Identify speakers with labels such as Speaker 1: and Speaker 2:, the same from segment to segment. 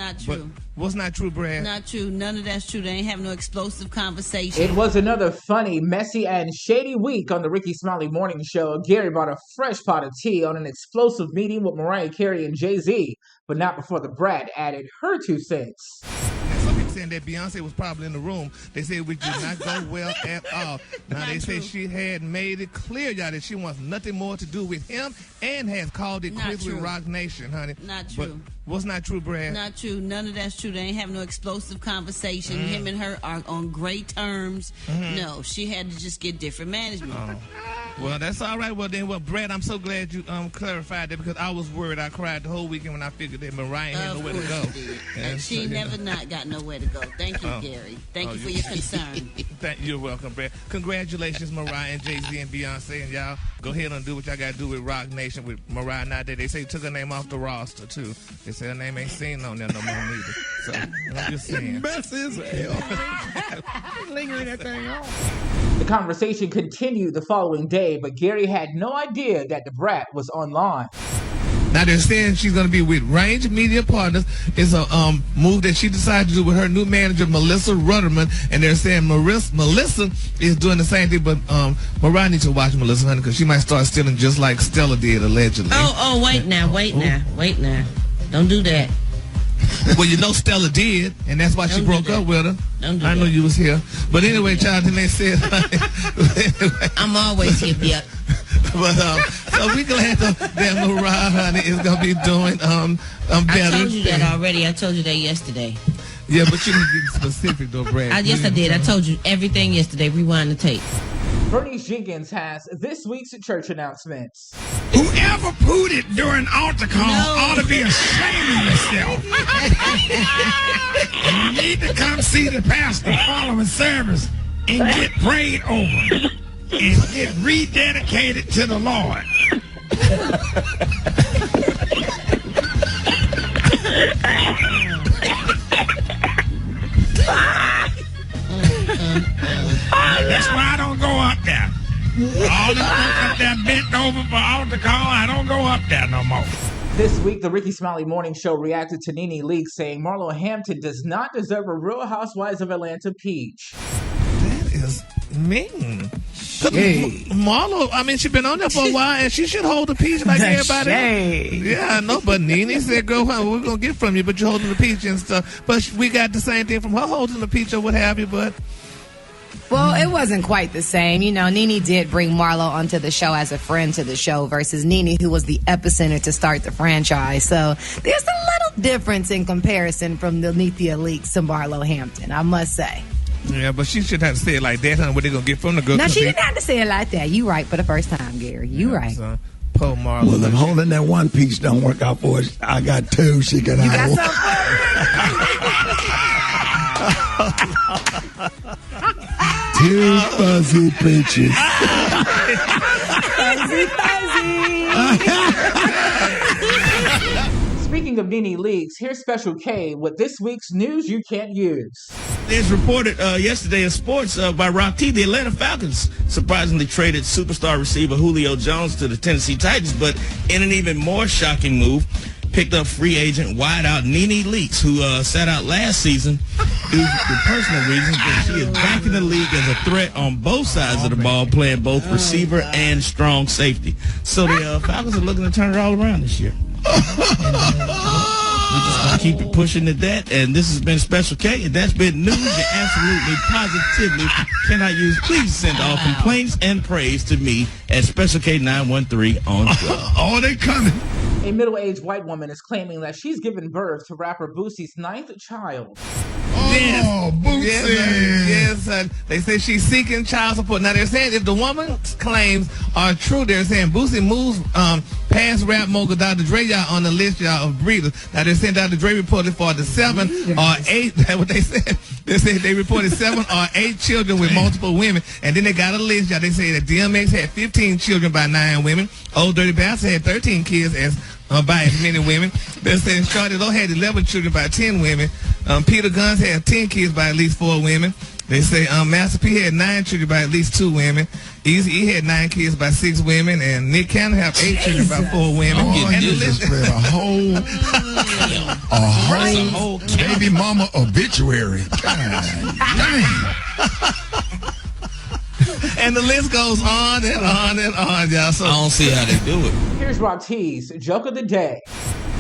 Speaker 1: Not true.
Speaker 2: What's not true, Brad?
Speaker 1: Not true. None of that's true. They ain't having no explosive conversation.
Speaker 3: It was another funny, messy, and shady week on the Ricky Smiley Morning Show. Gary brought a fresh pot of tea on an explosive meeting with Mariah Carey and Jay-Z, but not before the Brat added her 2 cents.
Speaker 2: Some people saying that Beyonce was probably in the room. They said we did not go well at all. Now they say she had made it clear, y'all, that she wants nothing more to do with him and has called it quits with Rock Nation, honey.
Speaker 1: Not true.
Speaker 2: But what's not true, Brad?
Speaker 1: Not true. None of that's true. They ain't having no explosive conversation. Him and her are on great terms. No, she had to just get different management.
Speaker 2: Well, that's all right. Well, then, Brad, I'm so glad you clarified that because I was worried. I cried the whole weekend when I figured that Mariah had nowhere to go.
Speaker 1: And she never not got nowhere to go. Thank you, Gary. Thank you for your concern.
Speaker 2: You're welcome, Brad. Congratulations, Mariah and Jay-Z and Beyonce, and y'all go ahead and do what y'all got to do with Rock Nation with Mariah not there. They say took her name off the roster, too. They say her name ain't seen on there no more neither. So, I'm just saying.
Speaker 4: Mess is hell. Lingering that thing on.
Speaker 3: The conversation continued the following day, but Gary had no idea that the Brat was online.
Speaker 2: Now they're saying she's going to be with Range Media Partners. It's a move that she decided to do with her new manager, Melissa Rudderman. And they're saying Melissa is doing the same thing, but Mariah needs to watch Melissa, honey, because she might start stealing just like Stella did, allegedly.
Speaker 5: Oh, wait now. Don't do that.
Speaker 2: Well, you know Stella did, and that's why she broke up with her. I know you was here. But anyway, child, then they said...
Speaker 5: I'm always here, Bill.
Speaker 2: But so we glad that Mariah, honey, is gonna be doing better.
Speaker 5: I told you that already. I told you that yesterday.
Speaker 2: Yeah, but you didn't get specific though, Brad.
Speaker 5: Yes, I did. I told you everything yesterday. Rewind the tape.
Speaker 3: Bernice Jenkins has this week's church announcements.
Speaker 4: Whoever pooted during altar call ought to be ashamed of yourself. You need to come see the pastor following service and get prayed over. And get rededicated to the Lord. That's why I don't go up there. All the folks up there bent over for altar call, I don't go up there no more.
Speaker 3: This week, the Ricky Smiley Morning Show reacted to Nene Leakes saying Marlo Hampton does not deserve a Real Housewives of Atlanta peach.
Speaker 2: That is mean. Marlo, I mean, she's been on there for a while, and she should hold the peach like everybody else. Yeah, I know, but Nene said, girl, we're going to get from you, but you're holding the peach and stuff. But we got the same thing from her holding the peach or what have you, but...
Speaker 6: Well, it wasn't quite the same. You know, Nene did bring Marlo onto the show as a friend to the show versus Nene, who was the epicenter to start the franchise. So there's a little difference in comparison from the Nene Leakes to Marlo Hampton, I must say.
Speaker 2: Yeah, but she shouldn't have to say it like that, honey. What they gonna get from the girl?
Speaker 6: No, she didn't have to say it like that. You right for the first time, Gary. You right.
Speaker 2: So, poor Marlo.
Speaker 4: Well, if holding that one piece don't work out for us, I got 2. She can have one. 2 fuzzy peaches.
Speaker 3: Speaking of Nene Leakes, here's Special K with this week's news you can't use.
Speaker 7: It's reported yesterday in sports by Rock T, the Atlanta Falcons surprisingly traded superstar receiver Julio Jones to the Tennessee Titans, but in an even more shocking move, picked up free agent wideout Nene Leakes, who sat out last season due to personal reasons, but she is back in the league as a threat on both sides of the ball, playing both receiver and strong safety. So the Falcons are looking to turn it all around this year. We're just going to keep it pushing at that. And this has been Special K, and that's been news you absolutely, positively cannot use. Please send all complaints and praise to me at Special K913 on Twitter.
Speaker 4: Oh, they coming.
Speaker 3: A middle-aged white woman is claiming that she's given birth to rapper Boosie's 9th child.
Speaker 4: Oh, Boosie.
Speaker 2: Yes, they say she's seeking child support. Now, they're saying if the woman's claims are true, they're saying Boosie moves past rap mogul Dr. Dre, y'all, on the list, y'all, of breeders. Now, they're saying Dr. Dre reported for the 7 or 8, that's what they said. They said they reported 7 or 8 children with multiple women. And then they got a list, y'all. They say that DMX had 15 children by 9 women. Old Dirty Bastard had 13 kids by as many women. They're saying Shawty Low had 11 children by 10 women. Peter Guns had 10 kids by at least 4 women. They say Master P had 9 children by at least 2 women. Easy had 9 kids by 6 women, and Nick Cannon have 8 children by 4 women.
Speaker 4: Oh,
Speaker 2: and
Speaker 4: you just read a whole baby mama obituary. God dang.
Speaker 2: And the list goes on and on and on, y'all. So
Speaker 7: I don't see how they do it.
Speaker 3: Here's Brat's joke of the day.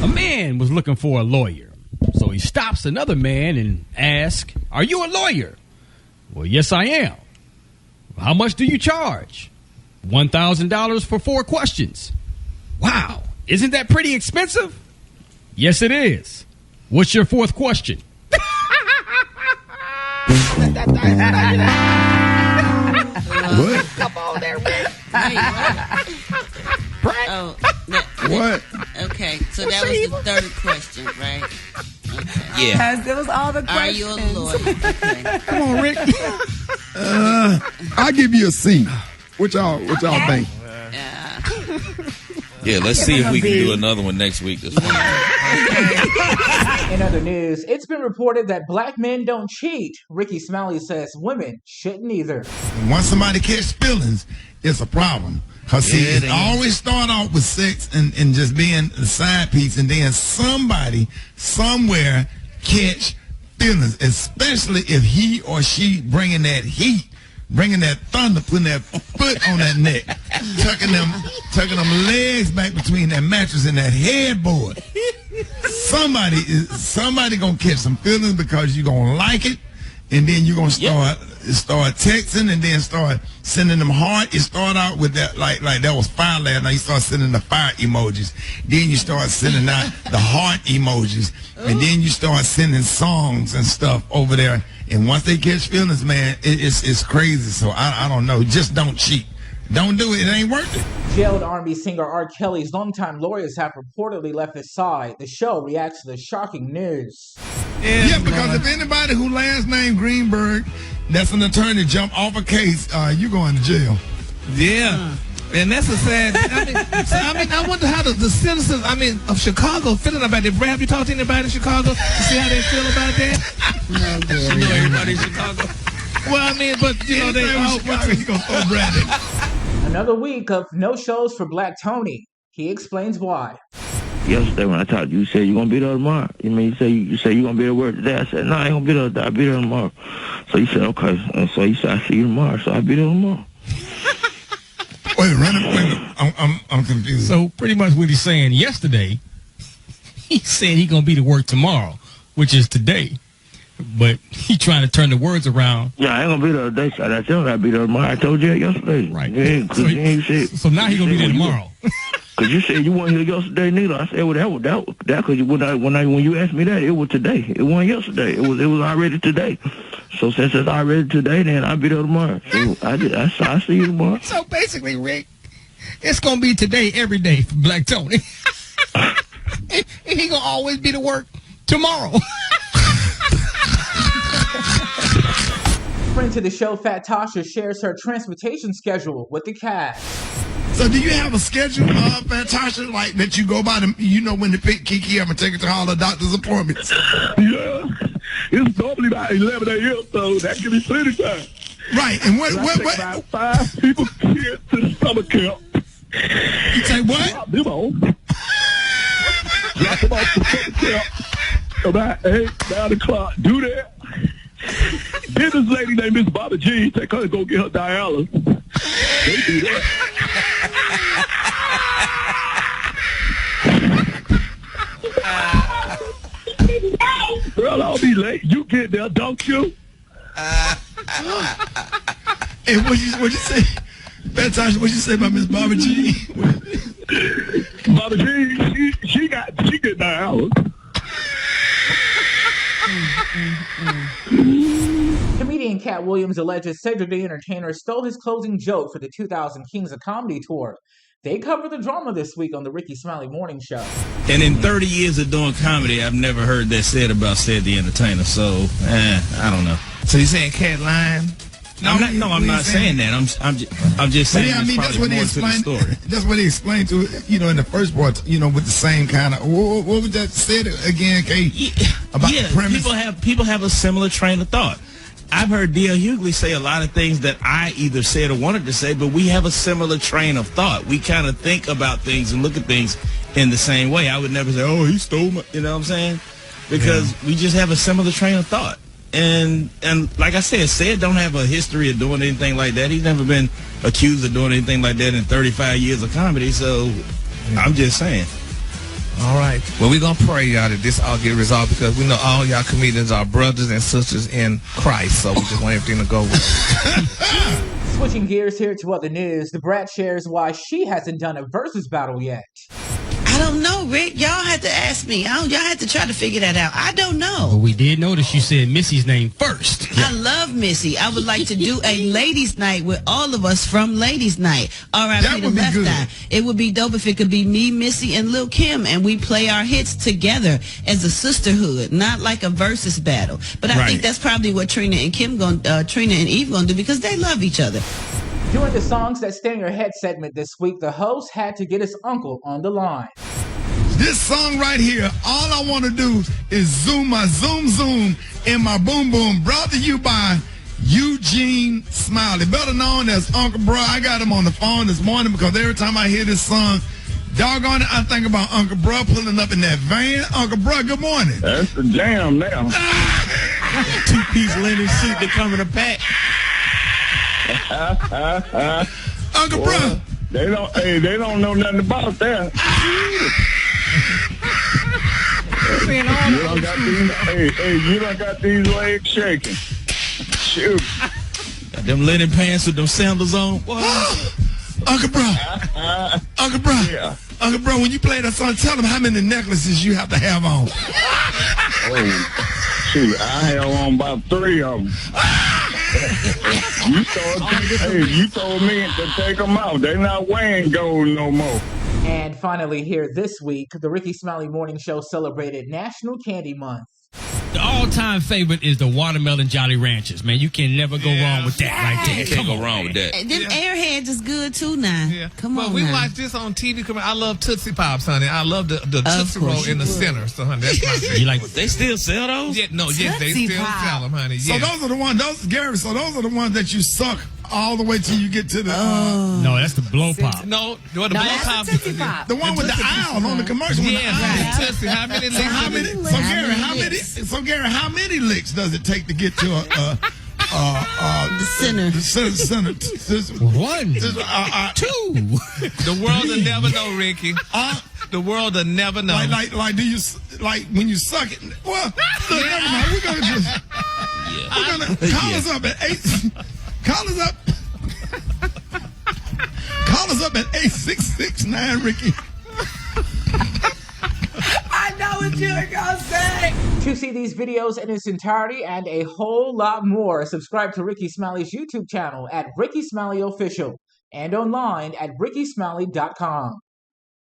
Speaker 8: A man was looking for a lawyer, so he stops another man and asks, "Are you a lawyer?" "Well, yes, I am." "How much do you charge?" $1,000 for 4 questions. "Wow, isn't that pretty expensive?" "Yes, it is." "What's your 4th question?"
Speaker 4: What?
Speaker 6: Come on there, man.
Speaker 1: Oh,
Speaker 4: What?
Speaker 1: okay. So that was the 3rd question, right? Okay.
Speaker 7: Yeah.
Speaker 6: It was all the
Speaker 1: Are
Speaker 6: questions.
Speaker 1: you a lawyer? Okay.
Speaker 8: Come on, Rick.
Speaker 4: I'll give you a C. What y'all think?
Speaker 7: Yeah, let's see if we can do another one next week. This one.
Speaker 3: In other news, it's been reported that black men don't cheat. Ricky Smiley says women shouldn't either.
Speaker 4: Once somebody catch feelings, it's a problem. Cause see,
Speaker 7: Yeah,
Speaker 4: it always start off with sex and just being the side piece, and then somebody somewhere catch feelings, especially if he or she bringing that heat, bringing that thunder, putting that foot on that neck, tucking them legs back between that mattress and that headboard. Somebody gonna catch some feelings because you gonna like it, and then you gonna start texting, and then start sending them heart. It start out with that like that was fire last night. You start sending the fire emojis, then you start sending out the heart emojis, and then you start sending songs and stuff over there. And once they catch feelings, man, it's crazy. So I don't know. Just don't cheat. Don't do it. It ain't worth it.
Speaker 3: Jailed R&B singer R. Kelly's longtime lawyers have reportedly left his side. The show reacts to the shocking news.
Speaker 4: Yeah, because if anybody who last name Greenberg, that's an attorney, jump off a case, you going to jail.
Speaker 2: yeah. And that's a sad. I wonder how the citizens, of Chicago feeling about it. Brad, have you talked to anybody in Chicago to see how they feel about that?
Speaker 1: No, good.
Speaker 7: You know everybody in Chicago.
Speaker 2: Well, they all.
Speaker 4: You gonna throw Brad in.
Speaker 3: Another week of no shows for Black Tony. He explains why.
Speaker 9: Yesterday when I talked to you, you said you're going to be there tomorrow. You mean, you say you're going to be at work today. I said, no, I ain't going to be there today. I'll be there tomorrow. So you said, okay. And so you said, I'll see you tomorrow. So I'll be there tomorrow.
Speaker 4: Wait, I'm confused.
Speaker 8: So pretty much what he's saying yesterday, he said he's going to be to work tomorrow, which is today. But he trying to turn the words around.
Speaker 9: Yeah, I ain't going to be there today. So I told him I'll be there tomorrow. I told you that yesterday.
Speaker 8: Right.
Speaker 9: Yeah,
Speaker 8: So now he's going to be there tomorrow.
Speaker 9: Because you said you weren't here yesterday neither. I said, well, that because when you asked me that, it was today. It wasn't yesterday. It was already today. So since it's already today, then I'll be there tomorrow. So I'll see you tomorrow.
Speaker 8: So basically, Rick, it's going to be today every day for Black Tony. And he going to always be to work tomorrow.
Speaker 3: Friend to the show, Fat Tasha, shares her transportation schedule with the cast.
Speaker 4: So do you have a schedule, Fantasha, like that you go by, when to pick Kiki up and take her to all the doctor's appointments?
Speaker 9: Yeah. It's normally about 11 a.m., so that can be plenty time.
Speaker 4: Right, and what?
Speaker 9: About 5 people kids to the summer camp.
Speaker 4: You say what?
Speaker 9: Drop them off. Drop them off to summer camp about 8, 9 o'clock. Do that. Then this lady named Miss Bobby G, take her to go get her dialysis. They do that. Girl, I'll be late. You get there, don't you?
Speaker 4: Hey, what'd you say? Fantasha, what'd you say about Miss Bobby G?
Speaker 9: Bobby G, she get dialysis.
Speaker 3: Comedian Cat Williams alleges Cedric the Entertainer stole his closing joke for the 2000 Kings of Comedy tour. They cover the drama this week on the Ricky Smiley Morning Show.
Speaker 7: And in 30 years of doing comedy, I've never heard that said about Cedric the Entertainer. So, I don't know.
Speaker 2: So you saying Cat lying?
Speaker 7: I'm not saying that. I'm just saying.
Speaker 4: Yeah, that's what he explained. That's what he explained to in the first part. With the same kind of what was that said again, Kate? About the premise.
Speaker 7: People have a similar train of thought. I've heard D.L. Hughley say a lot of things that I either said or wanted to say, but we have a similar train of thought. We kind of think about things and look at things in the same way. I would never say, oh, he stole my, you know what I'm saying? Because we just have a similar train of thought. And like I said don't have a history of doing anything like that. He's never been accused of doing anything like that in 35 years of comedy. So I'm just saying.
Speaker 2: All right. Well, we're going to pray, y'all, that this all get resolved because we know all y'all comedians are brothers and sisters in Christ. So we just want everything to go with.
Speaker 3: Switching gears here to other news, the Brat shares why she hasn't done a Verzuz battle yet.
Speaker 5: I don't know, Rick. Y'all had to ask me. Y'all had to try to figure that out. I don't know.
Speaker 8: But we did notice you said Missy's name first.
Speaker 1: I love Missy. I would like to do a ladies' night with all of us from ladies' night. R.I.P. the Left Eye. It would be dope if it could be me, Missy, and Lil' Kim, and we play our hits together as a sisterhood, not like a versus battle. But I think that's probably what Trina and Eve gonna do because they love each other.
Speaker 3: During the Songs That Stay in Your Head segment this week, the host had to get his uncle on the line.
Speaker 4: This song right here, all I want to do is zoom in my boom boom, brought to you by Eugene Smiley, better known as Uncle Brat. I got him on the phone this morning because every time I hear this song, doggone it, I think about Uncle Brat pulling up in that van. Uncle Brat, good morning.
Speaker 9: That's the jam now.
Speaker 7: Two-piece linen suit that come in a pack.
Speaker 4: Uncle Brat.
Speaker 9: They don't know nothing about that. You done got these legs shaking. Shoot.
Speaker 7: Got them linen pants with them sandals on.
Speaker 4: Uncle Brat. Uncle Brat.
Speaker 9: Yeah.
Speaker 4: Uncle Brat, when you play that song, tell them how many necklaces you have to have on.
Speaker 9: Oh, shoot. I have on about 3 of them. You told me to take them out. They're not wearing gold no more.
Speaker 3: And finally here this week, the Ricky Smiley Morning Show celebrated National Candy Month.
Speaker 8: The all-time favorite is the watermelon Jolly Ranchers, man. You can never go wrong with that right there.
Speaker 7: Can't go wrong with that.
Speaker 1: Them Airheads is good too now.
Speaker 2: Yeah.
Speaker 1: Come on.
Speaker 2: But we watch this on TV. I love Tootsie Pops, honey. I love the Tootsie Roll in the center. So, honey, that's my favorite.
Speaker 8: You like
Speaker 7: They still sell those?
Speaker 2: Yes, they still sell them, honey.
Speaker 4: So those are the ones, those are the ones that you suck all the way till you get to the...
Speaker 8: no, that's the blow pop.
Speaker 2: No, the blow pop.
Speaker 4: The one with the owl on the commercial.
Speaker 2: Yeah, Tootsie. How many licks?
Speaker 4: So Gary, how many licks does it take to get to
Speaker 1: the center?
Speaker 4: The center.
Speaker 8: 1, 2.
Speaker 2: The world will never know, Ricky. The world will never know.
Speaker 4: Like, do you like when you suck it? Well, look, never mind. We're gonna call us up at 8. Call us up at 8669 Ricky.
Speaker 6: I know what you're gonna say.
Speaker 3: To see these videos in its entirety and a whole lot more, subscribe to Ricky Smiley's YouTube channel at Ricky Smiley Official and online at rickysmiley.com.